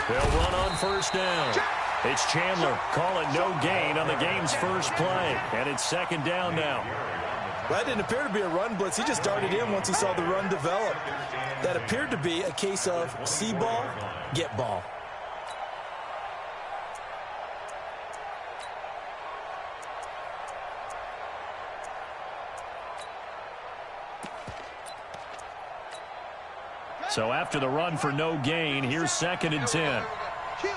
They'll run on first down. It's Chandler. Call it no gain on the game's first play. And it's second down now. Well, that didn't appear to be a run blitz. He just darted in once he saw the run develop. That appeared to be a case of see ball, get ball. So after the run for no gain, here's second and 10. Kill.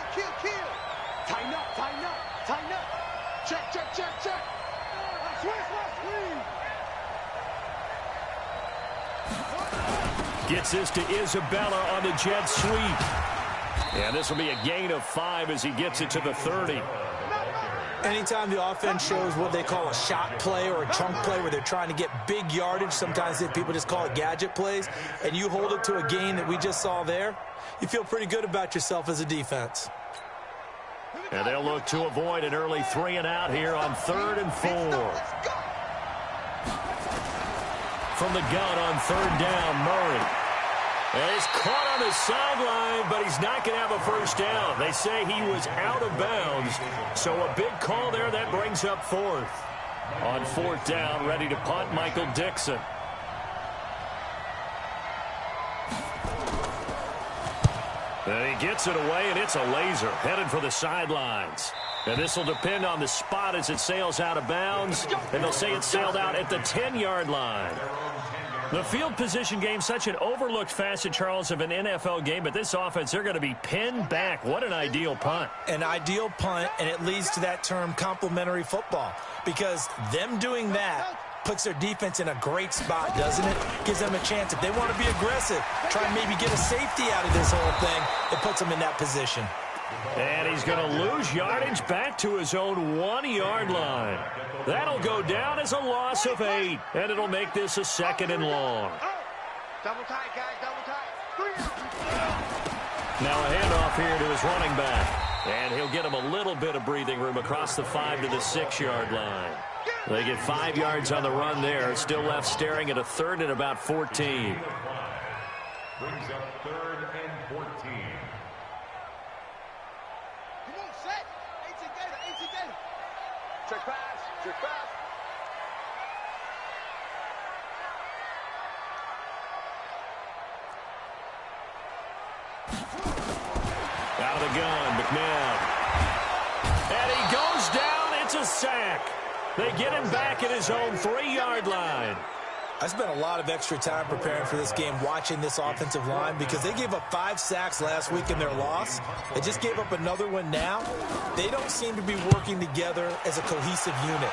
Tighten up. Check. Gets this to Isabella on the jet sweep. And this will be a gain of 5 as he gets it to the 30. Anytime the offense shows what they call a shot play or a chunk play where they're trying to get big yardage, sometimes people just call it gadget plays, and you hold it to a gain that we just saw there, you feel pretty good about yourself as a defense. And they'll look to avoid an early 3 and out here on 3rd and 4. From the gun on 3rd down, Murray. And he's caught on the sideline, but he's not going to have a first down. They say he was out of bounds. So a big call there that brings up 4th. On 4th down, ready to punt, Michael Dixon. And he gets it away, and it's a laser headed for the sidelines. And this will depend on the spot as it sails out of bounds. And they'll say it sailed out at the 10-yard line. The field position game, such an overlooked facet, Charles, of an NFL game. But this offense, they're going to be pinned back. What an ideal punt. An ideal punt, and it leads to that term complementary football. Because them doing that puts their defense in a great spot, doesn't it? Gives them a chance. If they want to be aggressive, try and maybe get a safety out of this whole thing, it puts them in that position. And he's going to lose yardage back to his own 1-yard line. That'll go down as a loss of 8, and it'll make this a 2nd and long. Double tight, guys, double tight. Now a handoff here to his running back. And he'll get him a little bit of breathing room across the 5 to the 6-yard line. They get 5 yards on the run there. Still left staring at a 3rd and about 14. Brings up 3rd and 14. Come on, set. 18 Gator. Check pass. Out of the gun, McNabb. And he goes down. It's a sack. They get him back at his own 3-yard line. I spent a lot of extra time preparing for this game, watching this offensive line, because they gave up 5 sacks last week in their loss. They just gave up another one now. They don't seem to be working together as a cohesive unit,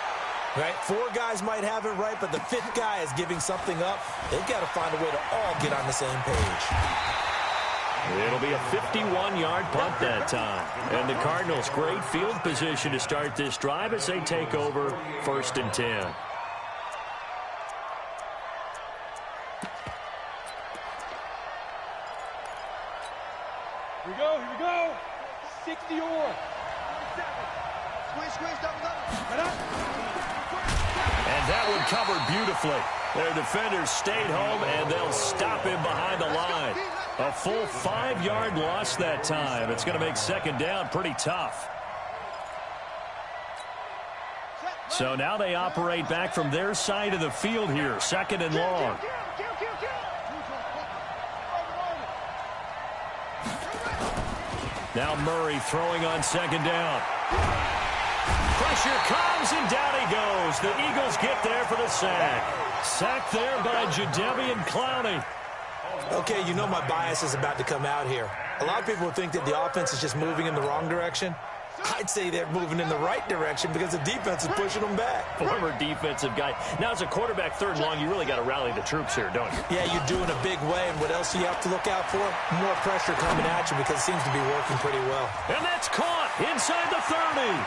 right? 4 guys might have it right, but the 5th guy is giving something up. They've got to find a way to all get on the same page. It'll be a 51-yard punt that time. And the Cardinals, great field position to start this drive as they take over 1st and 10. Here we go. 60 or. Squeeze, double. And that one covered beautifully. Their defenders stayed home, and they'll stop him behind the line. A full 5-yard loss that time. It's going to make 2nd down pretty tough. So now they operate back from their side of the field here. 2nd and long. Now Murray throwing on 2nd down. Pressure comes, and down he goes. The Eagles get there for the sack. Sacked there by Jadeveon Clowney. Okay, you know my bias is about to come out here. A lot of people think that the offense is just moving in the wrong direction. I'd say they're moving in the right direction because the defense is pushing them back. Former defensive guy. Now, as a quarterback, 3rd and long, you really got to rally the troops here, don't you? Yeah, you do in a big way. And what else do you have to look out for? More pressure coming at you because it seems to be working pretty well. And that's caught inside the 30.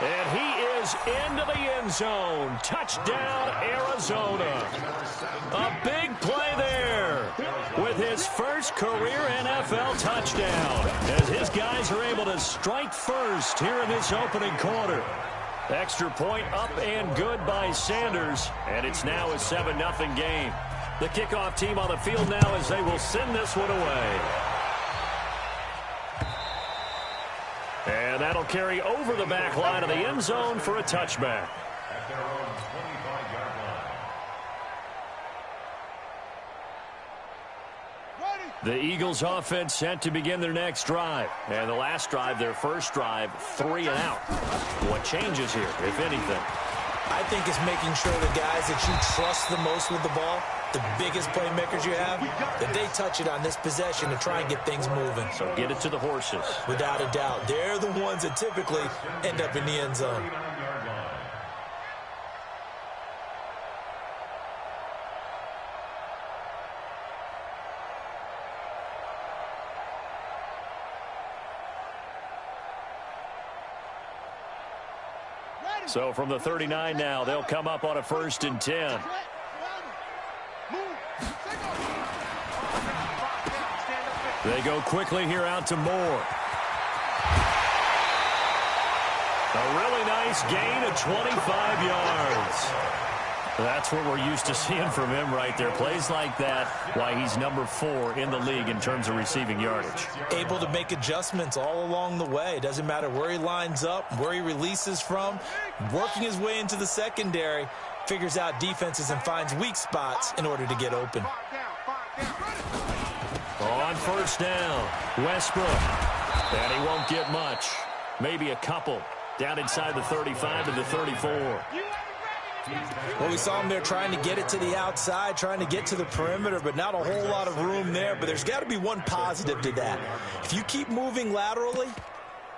And he is into the end zone. Touchdown, Arizona. A big play there with his first career NFL touchdown as his guys are able to strike first here in this opening quarter. Extra point up and good by Sanders, and it's now a 7-0 game. The kickoff team on the field now as they will send this one away. That'll carry over the back line of the end zone for a touchback. At their own 25-yard line. The Eagles offense set to begin their next drive. And the last drive, their first drive, 3 and out. What changes here, if anything? I think it's making sure the guys that you trust the most with the ball, the biggest playmakers you have, that they touch it on this possession to try and get things moving. So get it to the horses. Without a doubt. They're the ones that typically end up in the end zone. So from the 39 now, they'll come up on a 1st and 10. They go quickly here out to Moore. A really nice gain of 25 yards. That's what we're used to seeing from him right there. Plays like that, why he's number 4 in the league in terms of receiving yardage. Able to make adjustments all along the way. Doesn't matter where he lines up, where he releases from. Working his way into the secondary, figures out defenses and finds weak spots in order to get open. On 1st down, Westbrook. And he won't get much. Maybe a couple. Down inside the 35 to the 34. Well, we saw him there trying to get it to the outside, trying to get to the perimeter, but not a whole lot of room there. But there's got to be one positive to that. If you keep moving laterally,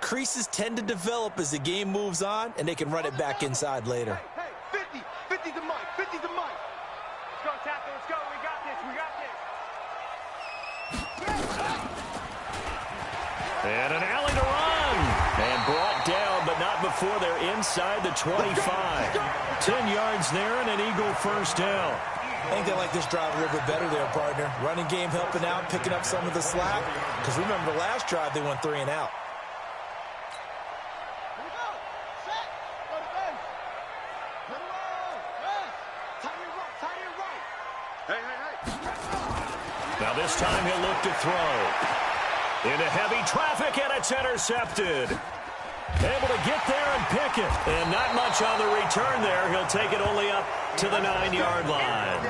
creases tend to develop as the game moves on, and they can run it back inside later. Hey, 50 to Mike, 50 to Mike. Let's go, Tackle, let's go. We got this, we got this. And an alley to run. And brought down, but not before they're inside the 25. 10 yards there and an Eagle 1st down. I think they like this drive a little bit better there, partner. Running game helping out, picking up some of the slack. Because remember, the last drive they went 3 and out. Here we go. Set. Go to base. Put it on. Yes. Tight end right. Hey. Now this time he'll look to throw. Into heavy traffic, and it's intercepted. Able to get there and pick it. And not much on the return there. He'll take it only up to the 9-yard line.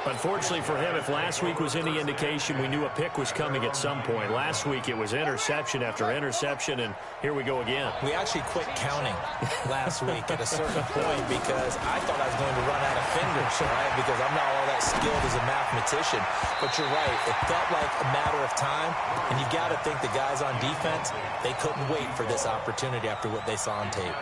Unfortunately for him, if last week was any indication, we knew a pick was coming at some point. Last week it was interception after interception, and here we go again. We actually quit counting last week at a certain point because I thought I was going to run out of fingers, right? Because I'm not all that skilled as a mathematician. But you're right. It felt like a matter of time, and you got to think the guys on defense, they couldn't wait for this opportunity after what they saw on tape.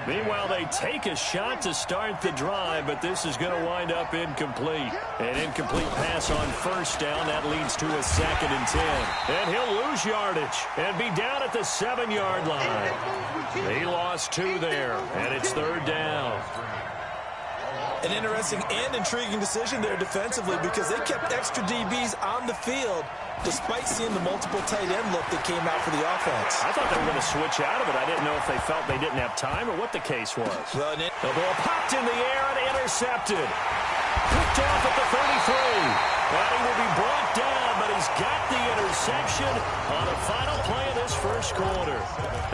Meanwhile, they take a shot to start the drive, but this is going to wind up incomplete. An incomplete pass on 1st down. That leads to a 2nd and 10. And he'll lose yardage and be down at the 7-yard line. He lost 2 there, and it's 3rd down. An interesting and intriguing decision there defensively because they kept extra DBs on the field despite seeing the multiple tight end look that came out for the offense. I thought they were going to switch out of it. I didn't know if they felt they didn't have time or what the case was. Well, the ball popped in the air and intercepted. Picked off at the 33. And he will be brought down, but he's got the interception on the final play of this 1st quarter.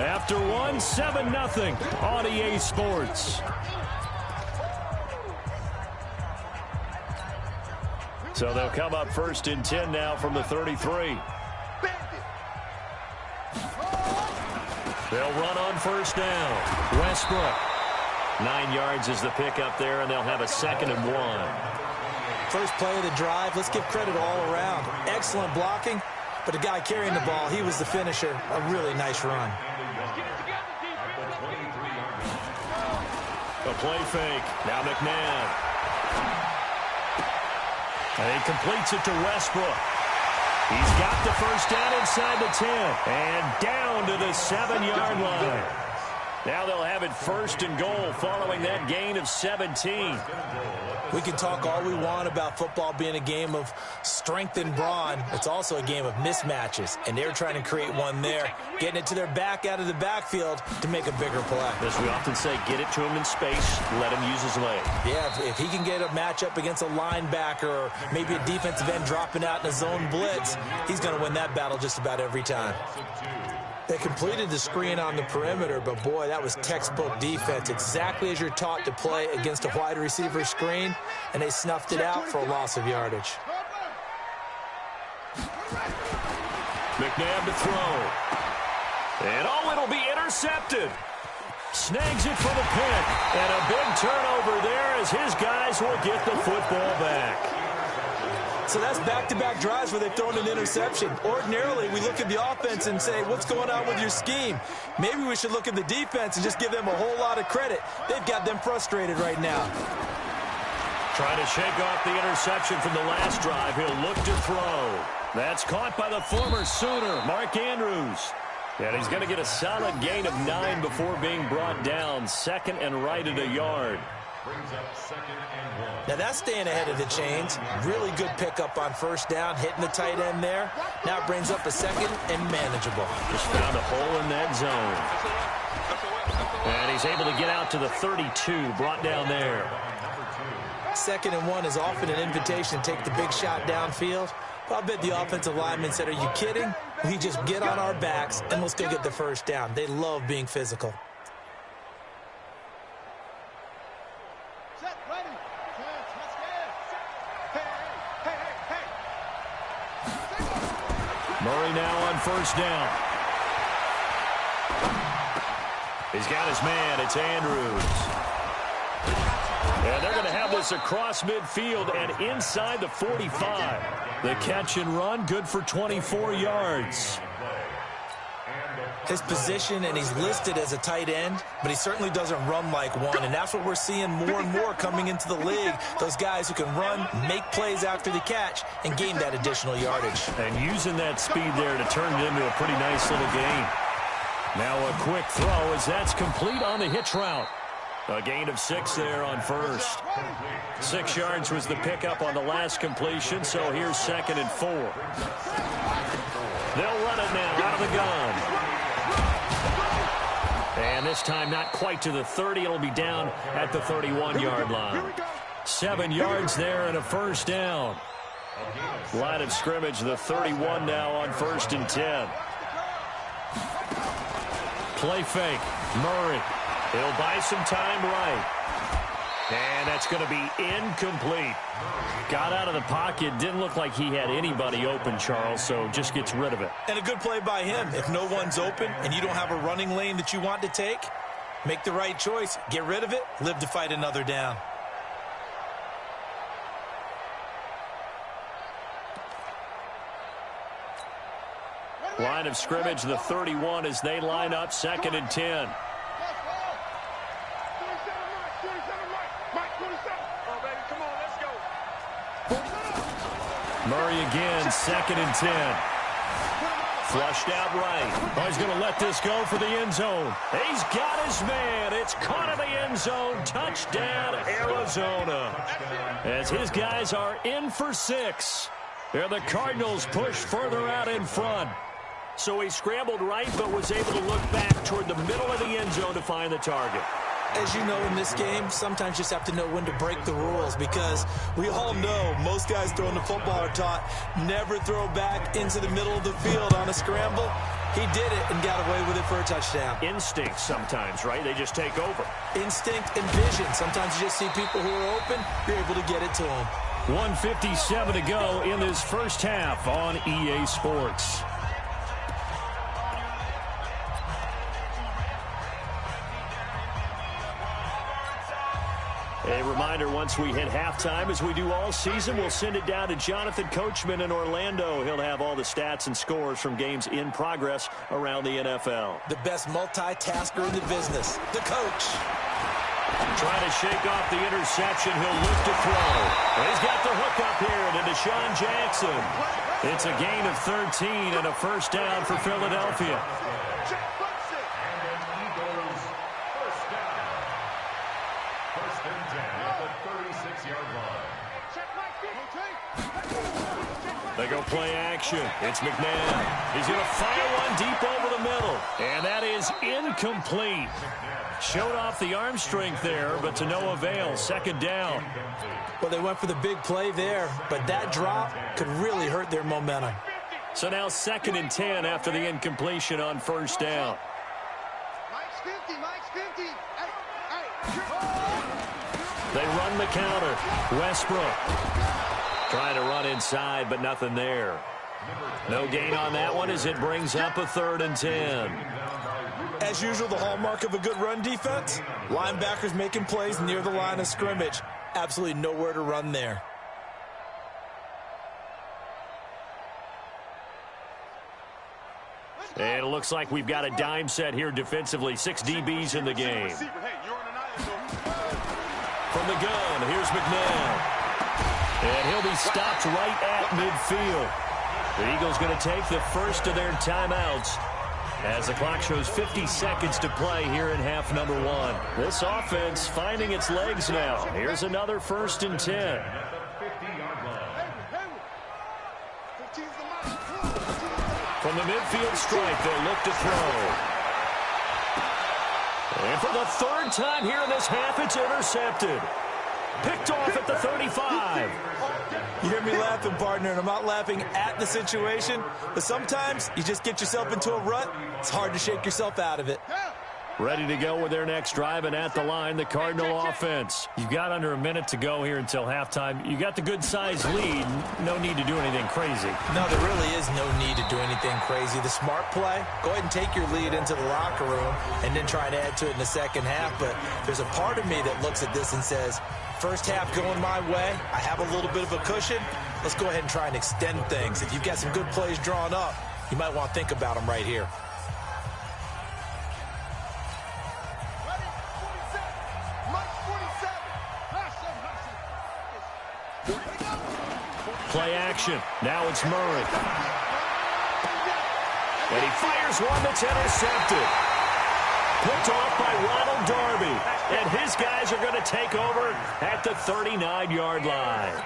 After 7-0 on EA Sports. So they'll come up 1st and 10 now from the 33. They'll run on 1st down. Westbrook. 9 yards is the pickup there, and they'll have a 2nd and 1. First play of the drive. Let's give credit all around. Excellent blocking, but the guy carrying the ball, he was the finisher. A really nice run. A play fake. Now McNabb. And he completes it to Westbrook. He's got the 1st down inside the 10. And down to the 7-yard line. Now they'll have it 1st and goal following that gain of 17. We can talk all we want about football being a game of strength and brawn. It's also a game of mismatches, and they're trying to create one there, getting it to their back out of the backfield to make a bigger play. As we often say, get it to him in space, let him use his leg. Yeah, if he can get a matchup against a linebacker or maybe a defensive end dropping out in a zone blitz, he's going to win that battle just about every time. They completed the screen on the perimeter, but boy, that was textbook defense. Exactly as you're taught to play against a wide receiver screen, and they snuffed it out for a loss of yardage. McNabb to throw. And it'll be intercepted. Snags it for the pick. And a big turnover there as his guys will get the football back. So that's back-to-back drives where they've thrown an interception. Ordinarily, we look at the offense and say, what's going on with your scheme? Maybe we should look at the defense and just give them a whole lot of credit. They've got them frustrated right now. Trying to shake off the interception from the last drive. He'll look to throw. That's caught by the former Sooner, Mark Andrews. And he's going to get a solid gain of 9 before being brought down. Second and right at a yard. Brings up 2nd and 1. Now that's staying ahead of the chains. Really good pickup on first down, hitting the tight end there. Now it brings up a second and manageable. Just found a hole in that zone. And he's able to get out to the 32, brought down there. 2nd and 1 is often an invitation to take the big shot downfield. I bet the offensive lineman said, are you kidding? We just get on our backs and let's go get the first down. They love being physical. Set, ready. Let's Hey. Murray now on first down. He's got his man. It's Andrews. And they're going to have this across midfield and inside the 45. The catch and run, good for 24 yards. His position, and he's listed as a tight end, but he certainly doesn't run like one, and that's what we're seeing more and more coming into the league. Those guys who can run, make plays after the catch, and gain that additional yardage. And using that speed there to turn it into a pretty nice little gain. Now a quick throw as that's complete on the hitch route. A gain of 6 there on first. 6 yards was the pickup on the last completion, so here's 2nd and 4. They'll run it now out of the gun. And this time not quite to the 30. It'll be down at the 31-yard line. 7 yards there and a first down. Line of scrimmage, the 31 now on 1st and 10. Play fake. Murray. He'll buy some time right. And that's going to be incomplete. Got out of the pocket. Didn't look like he had anybody open, Charles, so just gets rid of it. And a good play by him. If no one's open and you don't have a running lane that you want to take, make the right choice. Get rid of it. Live to fight another down. Line of scrimmage, the 31 as they line up 2nd and 10. Murray again, 2nd and 10. Flushed out right. Oh, he's going to let this go for the end zone. He's got his man. It's caught in the end zone. Touchdown, Arizona. As his guys are in for 6. There the Cardinals push further out in front. So he scrambled right, but was able to look back toward the middle of the end zone to find the target. As you know, in this game, sometimes you just have to know when to break the rules, because we all know most guys throwing the football are taught never throw back into the middle of the field on a scramble. He did it and got away with it for a touchdown. Instinct sometimes, right? They just take over. Instinct and vision. Sometimes you just see people who are open, you're able to get it to them. 1:57 to go in this first half on EA Sports. A reminder, once we hit halftime, as we do all season, we'll send it down to Jonathan Coachman in Orlando. He'll have all the stats and scores from games in progress around the NFL. The best multitasker in the business, the coach. Trying to shake off the interception. He'll look to throw. He's got the hook up here to Deshaun Jackson. It's a gain of 13 and a first down for Philadelphia. They go play action. It's McNabb. He's going to fire one deep over the middle. And that is incomplete. Showed off the arm strength there, but to no avail. 2nd down. Well, they went for the big play there, but that drop could really hurt their momentum. So now 2nd and 10 after the incompletion on first down. Mike's 50, Mike's 50. Hey. They run the counter. Westbrook trying to run inside, but nothing there. No gain on that one as it brings up a 3rd and 10. As usual, the hallmark of a good run defense, linebackers making plays near the line of scrimmage. Absolutely nowhere to run there. And it looks like we've got a dime set here defensively. 6 DBs in the game. From the gun, here's McNabb. And he'll be stopped right at midfield. The Eagles going to take the first of their timeouts as the clock shows 50 seconds to play here in half number 1. This offense finding its legs now. Here's another 1st and 10. From the midfield stripe, they'll look to throw. And for the 3rd time here in this half, it's intercepted. Picked off at the 35. You hear me laughing, partner, and I'm not laughing at the situation, but sometimes you just get yourself into a rut. It's hard to shake yourself out of it. Ready to go with their next drive, and at the line, the Cardinal offense. You've got under a minute to go here until halftime. You got the good-sized lead. No need to do anything crazy. No, there really is no need to do anything crazy. The smart play, go ahead and take your lead into the locker room and then try to add to it in the second half. But there's a part of me that looks at this and says, first half going my way, I have a little bit of a cushion. Let's go ahead and try and extend things. If you've got some good plays drawn up, you might want to think about them right here. Play action. Now it's Murray. And he fires one that's intercepted. Picked off by Ronald Darby. And his guys are going to take over at the 39-yard line.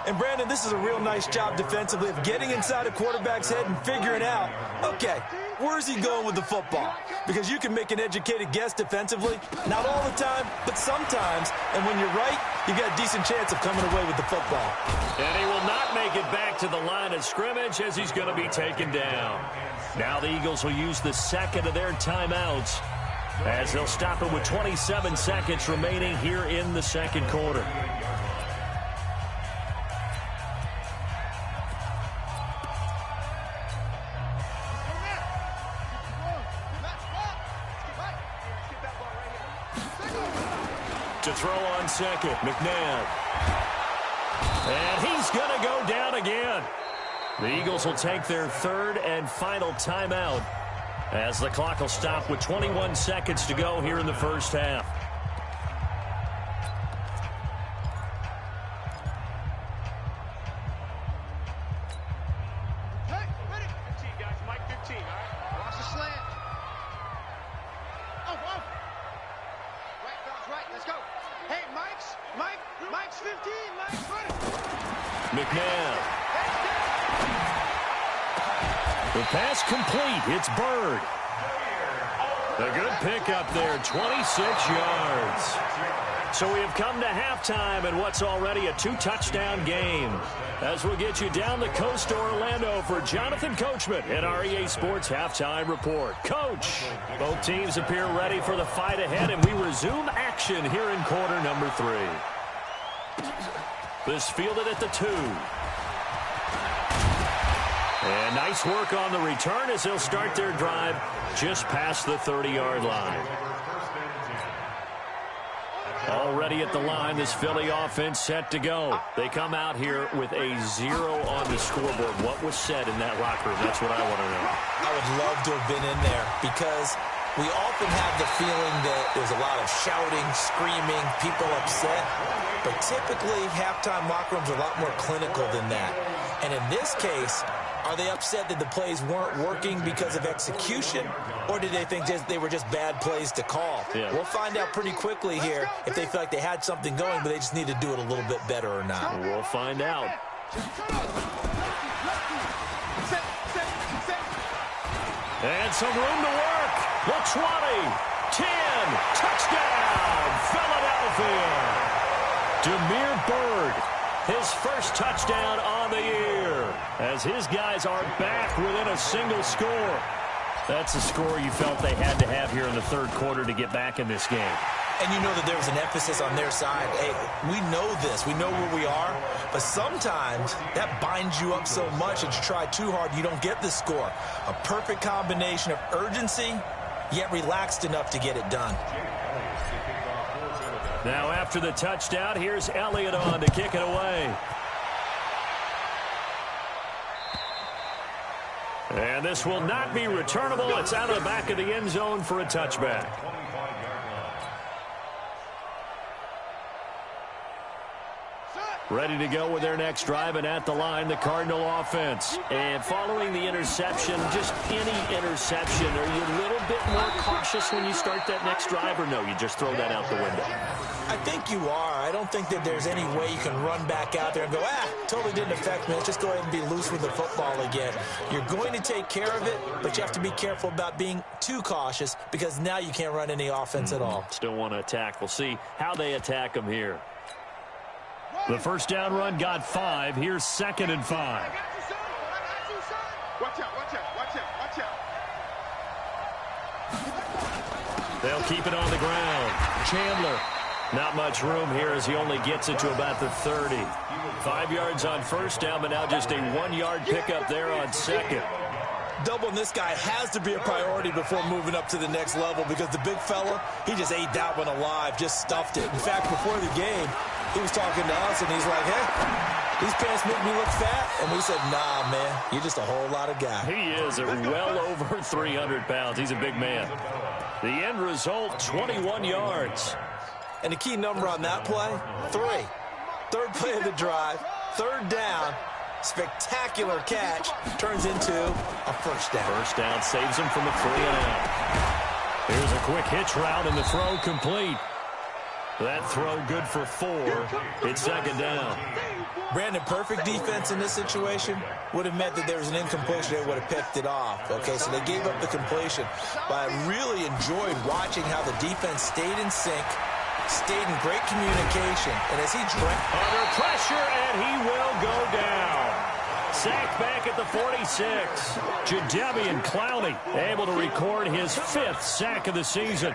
And, Brandon, this is a real nice job defensively of getting inside a quarterback's head and figuring out, okay, where's he going with the football? Because you can make an educated guess defensively, not all the time, but sometimes. And when you're right, you got a decent chance of coming away with the football. And he will not make it back to the line of scrimmage as he's going to be taken down. Now the Eagles will use the 2nd of their timeouts as they'll stop it with 27 seconds remaining here in the 2nd quarter. To throw on 2nd, McNabb. And he's going to go down again. The Eagles will take their 3rd and final timeout as the clock will stop with 21 seconds to go here in the first half. Hey, ready? 15, guys. Mike 15, all right? Watch the slant. Oh. Right, fellas, right. Let's go. Hey, Mike's 15. Mike's ready. McNabb. The pass complete. It's Bird. A good pickup there, 26 yards. So we have come to halftime in what's already a 2-touchdown game. As we'll get you down the coast to Orlando for Jonathan Coachman at our EA Sports Halftime Report. Coach, both teams appear ready for the fight ahead, and we resume action here in quarter number 3. This fielded at the 2. And nice work on the return as they'll start their drive just past the 30-yard line. Already at the line, this Philly offense set to go. They come out here with a 0 on the scoreboard. What was said in that locker room? That's what I want to know. I would love to have been in there because we often have the feeling that there's a lot of shouting, screaming, people upset. But typically, halftime locker rooms are a lot more clinical than that. And in this case, are they upset that the plays weren't working because of execution, or did they think they were just bad plays to call? Yeah. We'll find out pretty quickly here if they feel like they had something going, but they just need to do it a little bit better or not. We'll find out. And some room to work. The 20, 10, touchdown, Philadelphia. Damiere Byrd, his first touchdown on the year. as his guys are back within a single score. That's a score you felt they had to have here in the third quarter to get back in this game. And you know that there was an emphasis on their side. Hey, we know this. We know where we are. But sometimes that binds you up so much that you try too hard, you don't get the score. A perfect combination of urgency, yet relaxed enough to get it done. Now after the touchdown, here's Elliott on to kick it away. And this will not be returnable. It's out of the back of the end zone for a touchback. Ready to go with their next drive, and at the line, the Cardinal offense. And following the interception, just any interception, are you a little bit more cautious when you start that next drive, or no, you just throw that out the window? I think you are. I don't think that there's any way you can run back out there and go, totally didn't affect me. Let's just go ahead and be loose with the football again. You're going to take care of it, but you have to be careful about being too cautious because now you can't run any offense at all. Still want to attack. We'll see how they attack them here. The first down run got 5. Here's 2nd and 5. Watch out, watch out, watch out, watch out. They'll keep it on the ground. Chandler. Not much room here as he only gets it to about the 30. 5 yards on first down, but now just a 1-yard pickup there on second. Doubling this guy has to be a priority before moving up to the next level because the big fella, he just ate that one alive, just stuffed it. In fact, before the game, he was talking to us, and he's like, hey, these pants make me look fat. And we said, nah, man, you're just a whole lot of guy. He is at well over 300 pounds. He's a big man. The end result, 21 yards. And the key number on that play, 3. Third play of the drive, third down, spectacular catch, turns into a first down. First down saves him from a 3-and-out. Here's a quick hitch route, and the throw complete. That throw good for 4. It's second down. Brandon, perfect defense in this situation would have meant that there was an incompletion. They would have picked it off. Okay, so they gave up the completion. But I really enjoyed watching how the defense stayed in sync, stayed in great communication. And as he under pressure, and he will go down. Sacked back at the 46. Jadeveon Clowney able to record his 5th sack of the season.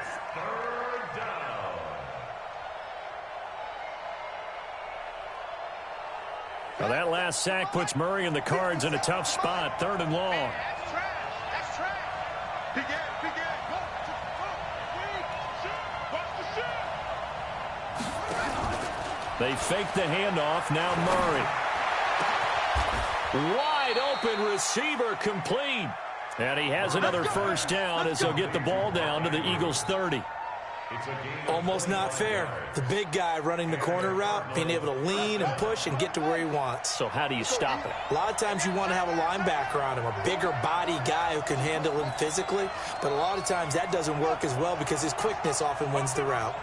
Now that last sack puts Murray and the Cards in a tough spot. 3rd and long. That's trash. That's trash. Big Ed, Big Ed. Go, shoot. Watch the shoot. They fake the handoff. Now Murray. Wide open receiver complete. And he has another first down as he'll get the ball down to the Eagles' 30. almost not fair. The big guy running the corner route, being able to lean and push and get to where he wants. So how do you stop it? A lot of times you want to have a linebacker on him, a bigger body guy who can handle him physically, but a lot of times that doesn't work as well because his quickness often wins the route.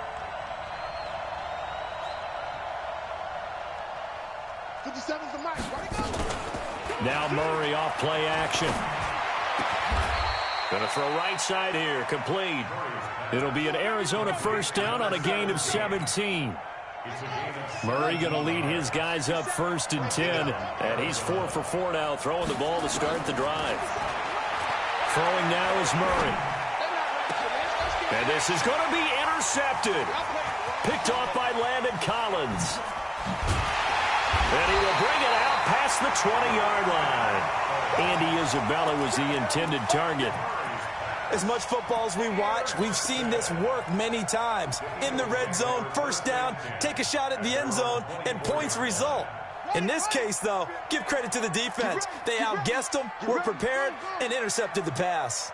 57's the mic. Where'd he go? Now Murray off play action. Going to throw right side here, complete. It'll be an Arizona first down on a gain of 17. Murray going to lead his guys up 1st and 10, and he's 4 for 4 now, throwing the ball to start the drive. Throwing now is Murray. And this is going to be intercepted. Picked off by Landon Collins. And he will bring it out past the 20-yard line. Andy Isabella was the intended target. As much football as we watch, we've seen this work many times. In the red zone, first down, take a shot at the end zone, and points result. In this case, though, give credit to the defense. They outguessed them, were prepared, and intercepted the pass.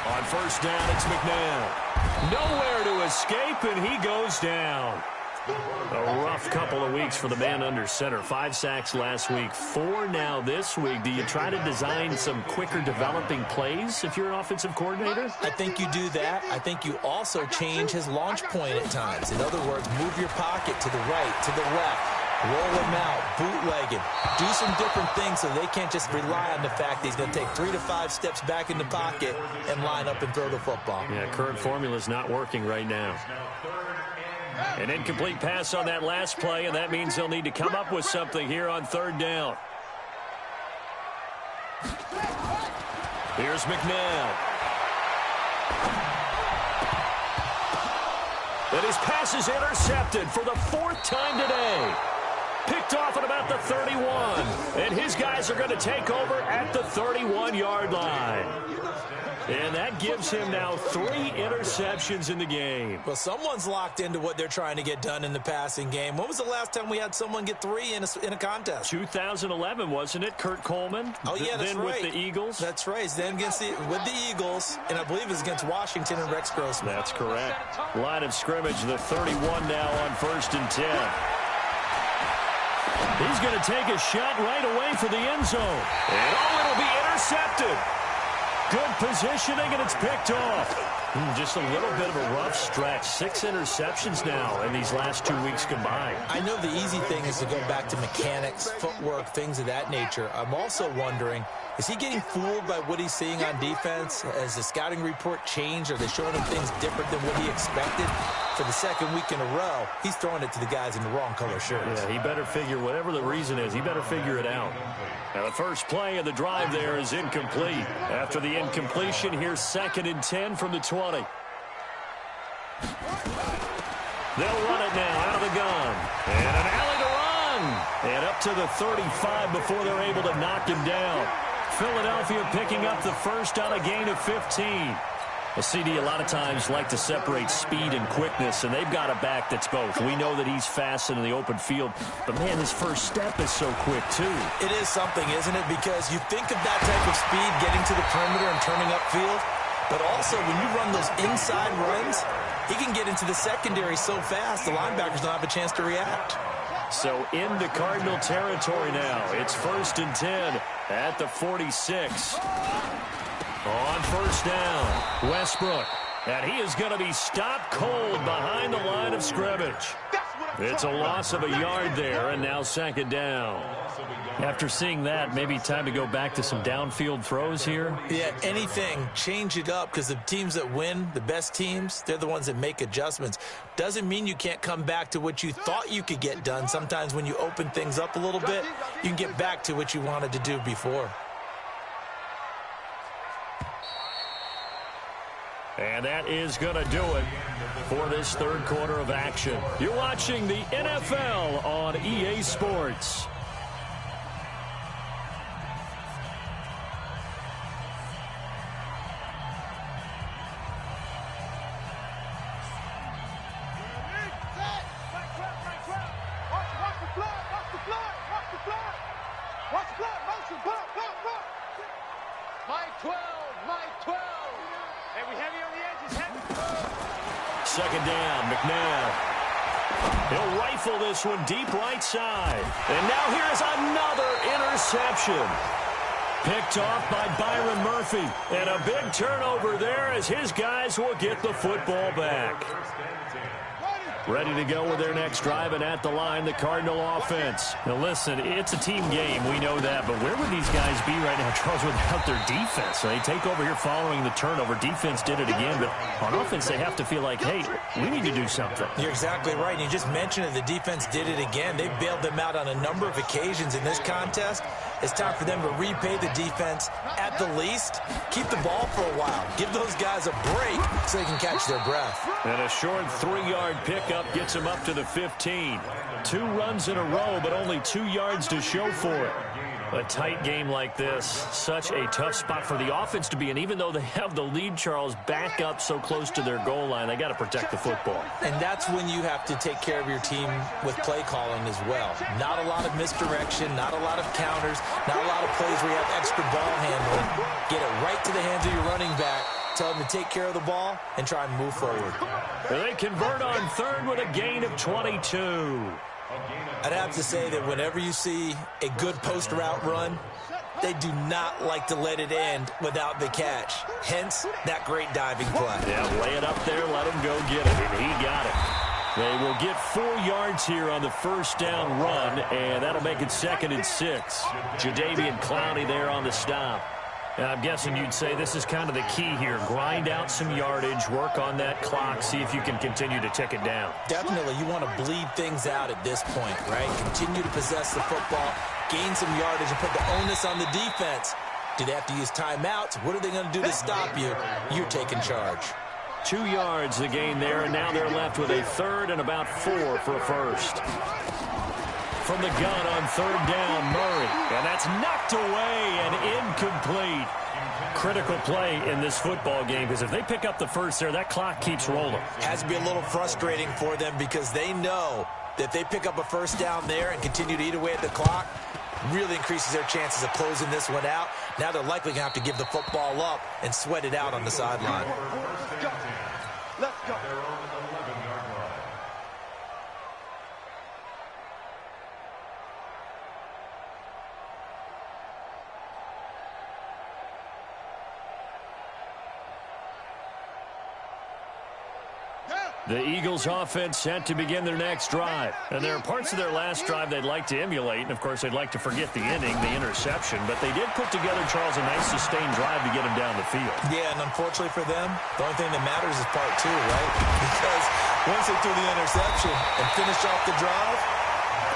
On first down, it's McNabb. Nowhere to escape, and he goes down. A rough couple of weeks for the man under center. 5 sacks last week, 4 now this week. Do you try to design some quicker developing plays if you're an offensive coordinator? I think you do that. I think you also change his launch point at times. In other words, move your pocket to the right, to the left. Roll him out, bootleg him. Do some different things so they can't just rely on the fact that he's going to take 3 to 5 steps back in the pocket and line up and throw the football. Yeah, current formula is not working right now. An incomplete pass on that last play, and that means they'll need to come up with something here on third down. Here's McNabb. And his pass is intercepted for the fourth time today. Picked off at about the 31. And his guys are going to take over at the 31-yard line. And that gives him now 3 interceptions in the game. Well, someone's locked into what they're trying to get done in the passing game. When was the last time we had someone get 3 in a contest? 2011, wasn't it? Kurt Coleman? Oh, yeah, that's then right. With the Eagles? That's right. Then with the Eagles, and I believe it was against Washington and Rex Grossman. That's correct. Line of scrimmage, the 31 now on 1st and 10. He's going to take a shot right away for the end zone. And it'll be intercepted. Good positioning, and it's picked off. Just a little bit of a rough stretch. 6 interceptions now in these last 2 weeks combined. I know the easy thing is to go back to mechanics, footwork, things of that nature. I'm also wondering, is he getting fooled by what he's seeing on defense? Has the scouting report changed? Are they showing him things different than what he expected? For the second week in a row, he's throwing it to the guys in the wrong color shirts. Yeah, he better figure, whatever the reason is, he better figure it out. Now, the first play of the drive there is incomplete. After the incompletion, here's 2nd and 10 from the 20. They'll run it now out of the gun. And an alley to run. And up to the 35 before they're able to knock him down. Philadelphia picking up the first on a gain of 15. Well, CD, a lot of times like to separate speed and quickness, and they've got a back that's both. We know that he's fast in the open field, but, man, his first step is so quick, too. It is something, isn't it? Because you think of that type of speed getting to the perimeter and turning upfield, but also when you run those inside runs, he can get into the secondary so fast the linebackers don't have a chance to react. So into Cardinal territory now. It's 1st and 10 at the 46. On 1st down, Westbrook. And he is going to be stopped cold behind the line of scrimmage. It's a loss of a yard there, and now 2nd down. After seeing that, maybe time to go back to some downfield throws here. Yeah, anything. Change it up, because the teams that win, the best teams, they're the ones that make adjustments. Doesn't mean you can't come back to what you thought you could get done. Sometimes when you open things up a little bit, you can get back to what you wanted to do before. And that is going to do it for this 3rd quarter of action. You're watching the NFL on EA Sports. Mike 12, Mike 12. Hey, we heavy on the edges, heavy. 2nd down, McNabb. He'll rifle this one deep right side. And now here's another interception. Picked off by Byron Murphy. And a big turnover there as his guys will get the football back. Ready to go with their next drive, and at the line, the Cardinal offense. Now, listen, it's a team game. We know that. But where would these guys be right now, Charles, without their defense? So they take over here following the turnover. Defense did it again. But on offense, they have to feel like, hey, we need to do something. You're exactly right. And you just mentioned it. The defense did it again. They bailed them out on a number of occasions in this contest. It's time for them to repay the defense at the least. Keep the ball for a while. Give those guys a break so they can catch their breath. And a short 3-yard pickup gets him up to the 15. 2 runs in a row, but only 2 yards to show for it. A tight game like this, such a tough spot for the offense to be in. Even though they have the lead, Charles, back up so close to their goal line, they got to protect the football. And that's when you have to take care of your team with play calling as well. Not a lot of misdirection, not a lot of counters, not a lot of plays where you have extra ball handling. Get it right to the hands of your running back. Tell them to take care of the ball and try and move forward. And they convert on 3rd with a gain of 22. I'd have to say that whenever you see a good post route run, they do not like to let it end without the catch. Hence, that great diving play. Yeah, lay it up there, let him go get it, and he got it. They will get 4 yards here on the 1st down run, and that'll make it 2nd and 6. Jadeveon Clowney there on the stop. I'm guessing you'd say this is kind of the key here. Grind out some yardage, work on that clock, see if you can continue to tick it down. Definitely, you want to bleed things out at this point, right? Continue to possess the football, gain some yardage, and put the onus on the defense. Do they have to use timeouts? What are they going to do to stop you? You're taking charge. 2 yards the gain there, and now they're left with a third and about 4 for a first. From the gun on third down, Murray. And that's knocked away and incomplete. Critical play in this football game, because if they pick up the first there, that clock keeps rolling. Has to be a little frustrating for them because they know that if they pick up a first down there and continue to eat away at the clock, really increases their chances of closing this one out. Now they're likely going to have to give the football up and sweat it out on the sideline. Let's go. The Eagles offense set to begin their next drive. And there are parts of their last drive they'd like to emulate. And, of course, they'd like to forget the inning, the interception. But they did put together, Charles, a nice sustained drive to get them down the field. Yeah, and unfortunately for them, the only thing that matters is part 2, right? Because once they threw the interception and finished off the drive,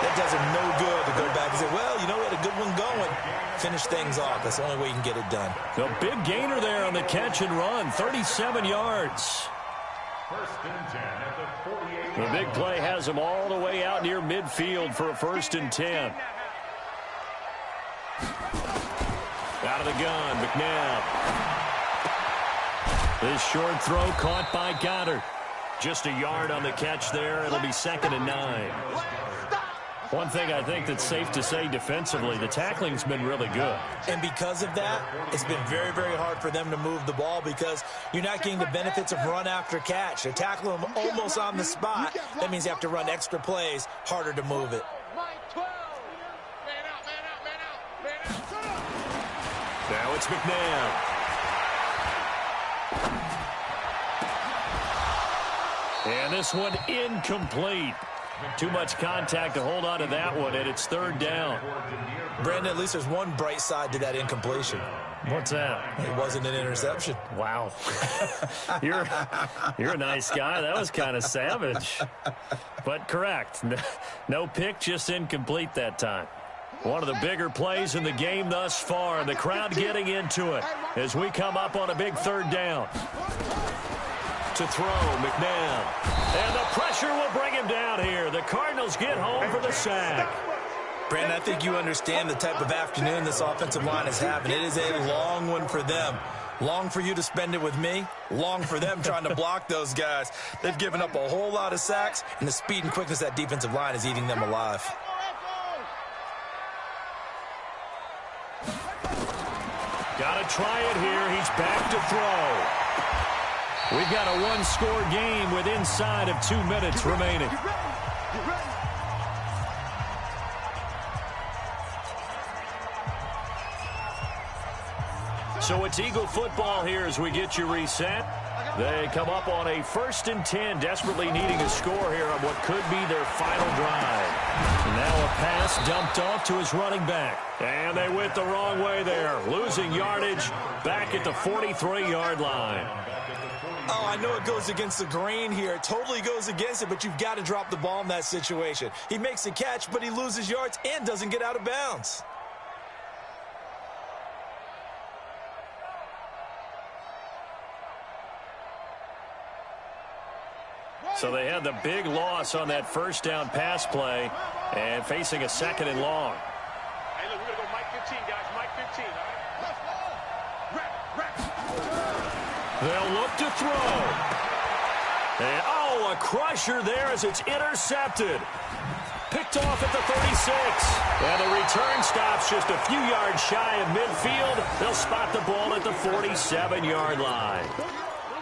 that does them no good to go back and say, well, you know, we had a good one going. Finish things off. That's the only way you can get it done. The big gainer there on the catch and run, 37 yards. First and 10 at the 48. The big play has them all the way out near midfield for a first and 10. Out of the gun, McNabb. This short throw caught by Goddard. Just a yard on the catch there. It'll be 2nd and 9. One thing I think that's safe to say defensively, the tackling's been really good. And because of that, it's been very, very hard for them to move the ball because you're not getting the benefits of run after catch. They're tackling them almost on the spot. That means you have to run extra plays, harder to move it. Now it's McNabb. And this one incomplete. Too much contact to hold on to that one, and it's 3rd down. Brandon, at least there's one bright side to that incompletion. What's that? It wasn't an interception. Wow. You're a nice guy. That was kind of savage. But correct. No pick, just incomplete that time. One of the bigger plays in the game thus far. The crowd getting into it as we come up on a big 3rd down. To throw, McNabb. And the pressure will bring him down here. The Cardinals get home for the sack. Brandon, I think you understand the type of afternoon this offensive line is having. It is a long one for them. Long for you to spend it with me. Long for them trying to block those guys. They've given up a whole lot of sacks, and the speed and quickness of that defensive line is eating them alive. Got to try it here. He's back to throw. We've got a one-score game with inside of 2 minutes remaining. So it's Eagle football here as we get you reset. They come up on a 1st and 10, desperately needing a score here on what could be their final drive. And now a pass dumped off to his running back. And they went the wrong way there, losing yardage back at the 43-yard line. Oh, I know it goes against the grain here. It totally goes against it, but you've got to drop the ball in that situation. He makes a catch, but he loses yards and doesn't get out of bounds. So they had the big loss on that first down pass play and facing a 2nd and long. Hey, look, we're going to go Mike 15, guys. Mike 15, all right? They'll look to throw. And, oh, a crusher there as it's intercepted. Picked off at the 36. And the return stops just a few yards shy of midfield. They'll spot the ball at the 47-yard line.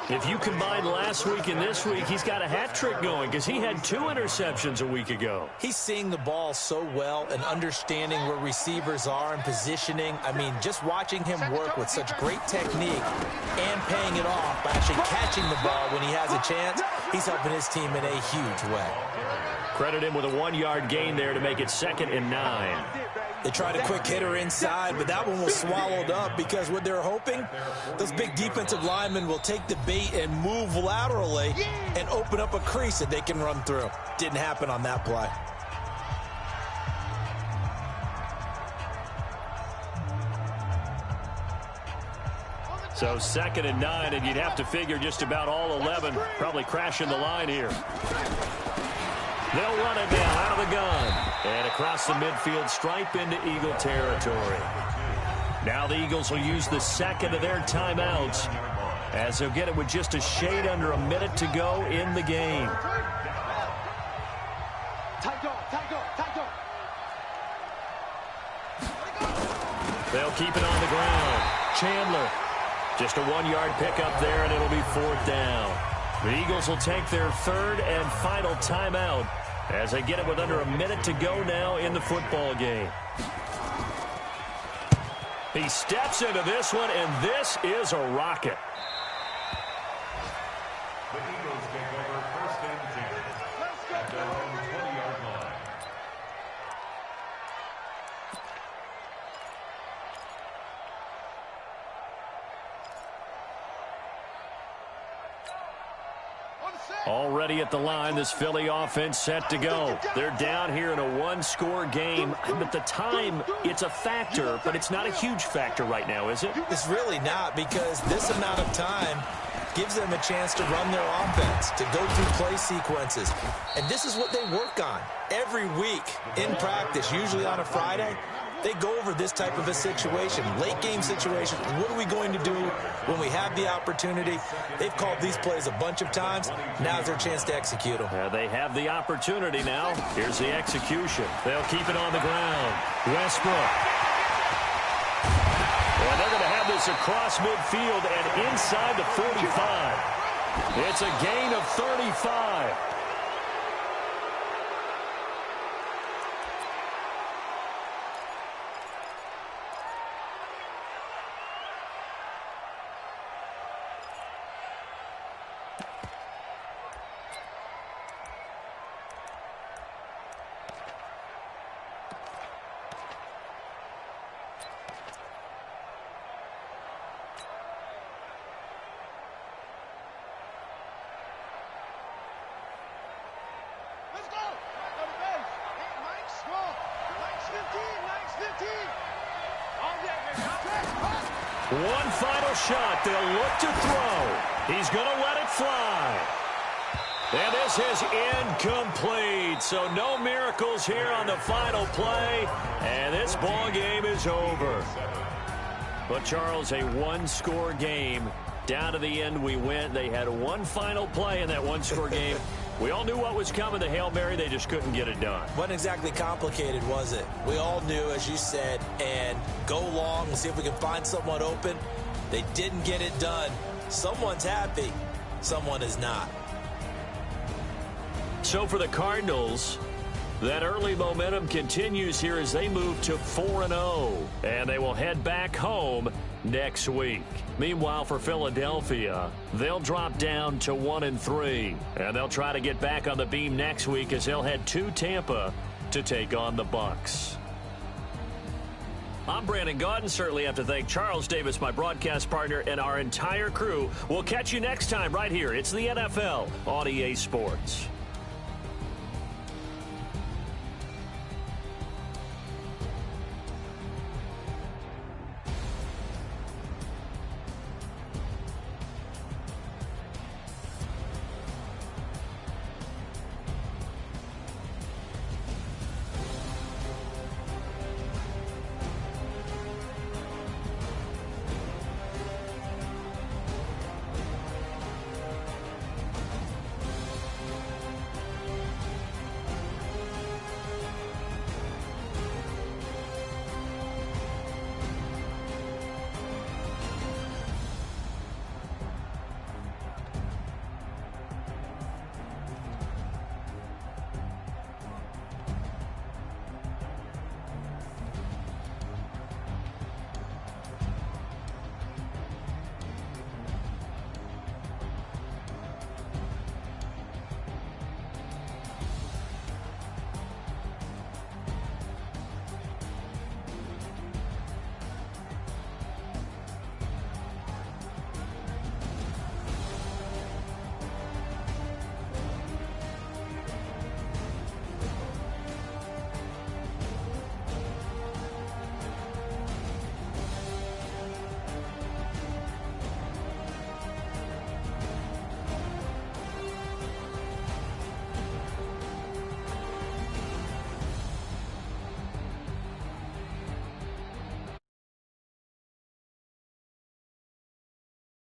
If you combine last week and this week, he's got a hat trick going because he had 2 interceptions a week ago. He's seeing the ball so well and understanding where receivers are and positioning. I mean, just watching him work with such great technique and paying it off by actually catching the ball when he has a chance, he's helping his team in a huge way. Credit him with a 1-yard gain there to make it 2nd and 9. They tried a quick hitter inside, but that one was swallowed up because what they're hoping, those big defensive linemen will take the bait and move laterally and open up a crease that they can run through. Didn't happen on that play. So 2nd and 9, and you'd have to figure just about all 11 probably crashing the line here. They'll run it now out of the gun. And across the midfield stripe into Eagle territory. Now the Eagles will use the 2nd of their timeouts as they'll get it with just a shade under a minute to go in the game. They'll keep it on the ground. Chandler. Just a 1-yard pickup there, and it'll be 4th down. The Eagles will take their 3rd and final timeout as they get it with under a minute to go now in the football game. He steps into this one, and this is a rocket. The Eagles take over 1st and 10 at their own 20-yard line. Already at the line, this Philly offense set to go. They're down here in a one-score game, but the time, it's a factor, but it's not a huge factor right now, is it? It's really not, because this amount of time gives them a chance to run their offense, to go through play sequences. And this is what they work on every week in practice, usually on a Friday. They go over this type of a situation, late game situation. What are we going to do when we have the opportunity? They've called these plays a bunch of times. Now's their chance to execute them. They have the opportunity now. Here's the execution. They'll keep it on the ground. Westbrook. And they're going to have this across midfield and inside the 45. It's a gain of 35. One final shot. They'll look to throw. He's going to let it fly. And this is incomplete. So no miracles here on the final play. And this ball game is over. But, Charles, a one-score game. Down to the end we went. They had one final play in that one-score game. We all knew what was coming. The Hail Mary, they just couldn't get it done. Wasn't exactly complicated, was it? We all knew, as you said, and go long and see if we can find someone open. They didn't get it done. Someone's happy. Someone is not. So for the Cardinals, that early momentum continues here as they move to 4-0. And they will head back home next week. Meanwhile, for Philadelphia, they'll drop down to 1-3. And they'll try to get back on the beam next week as they'll head to Tampa to take on the Bucs. I'm Brandon Gaudin. Certainly have to thank Charles Davis, my broadcast partner, and our entire crew. We'll catch you next time right here. It's the NFL on EA Sports.